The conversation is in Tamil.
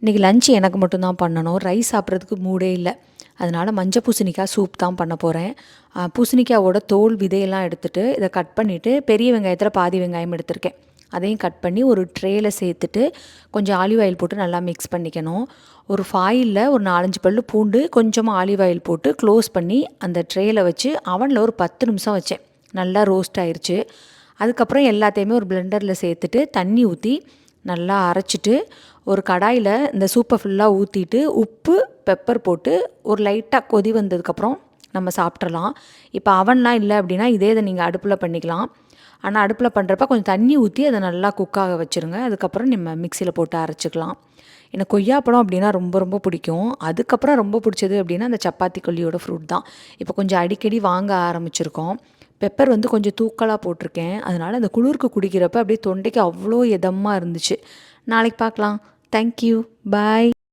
இன்றைக்கி லஞ்ச் எனக்கு மட்டும்தான் பண்ணணும். ரைஸ் சாப்பிட்றதுக்கு மூடே இல்லை. அதனால் மஞ்சள் பூசணிக்காய் சூப் தான் பண்ண போகிறேன். பூசணிக்காவோட தோல் விதையெல்லாம் எடுத்துகிட்டு இதை கட் பண்ணிவிட்டு பெரிய வெங்காயத்தில் பாதி வெங்காயம் எடுத்திருக்கேன். அதையும் கட் பண்ணி ஒரு ட்ரேயில் சேர்த்துட்டு கொஞ்சம் ஆலிவ் ஆயில் போட்டு நல்லா மிக்ஸ் பண்ணிக்கணும். ஒரு ஃபாயிலில் ஒரு 4-5 பல்லு பூண்டு கொஞ்சமாக ஆலிவ் ஆயில் போட்டு க்ளோஸ் பண்ணி அந்த ட்ரேயில் வச்சு அவனில் ஒரு 10 நிமிஷம் வச்சேன். நல்லா ரோஸ்ட் ஆயிடுச்சு. அதுக்கப்புறம் எல்லாத்தையுமே ஒரு பிளெண்டரில் சேர்த்துட்டு தண்ணி ஊற்றி நல்லா அரைச்சிட்டு ஒரு கடாயில் இந்த சூப்பை ஃபுல்லாக ஊற்றிட்டு உப்பு பெப்பர் போட்டு ஒரு லைட்டாக கொதி வந்ததுக்கப்புறம் நம்ம சாப்பிட்றலாம். இப்போ அவன்லாம் இல்லை அப்படின்னா இதை நீங்கள் அடுப்பில் பண்ணிக்கலாம். ஆனால் அடுப்பில் பண்ணுறப்ப கொஞ்சம் தண்ணி ஊற்றி அதை நல்லா குக்காக வச்சுருங்க. அதுக்கப்புறம் நம்ம மிக்சியில் போட்டு அரைச்சிக்கலாம். எனக்கு கொய்யாப்பழம் அப்படின்னா ரொம்ப ரொம்ப பிடிக்கும். அதுக்கப்புறம் ரொம்ப பிடிச்சது அப்படின்னா அந்த சப்பாத்தி கொல்லியோட ஃப்ரூட் தான். இப்போ கொஞ்சம் அடிக்கடி வாங்க ஆரம்பிச்சிருக்கோம். பெப்பர் கொஞ்சம் தூக்கலாக போட்டிருக்கேன். அதனால் அந்த குளிருக்கு குடிக்கிறப்ப அப்படியே தொண்டைக்கு அவ்வளோ இதமாக இருந்துச்சு. நாளைக்கு பார்க்கலாம். தேங்க்யூ. பாய்.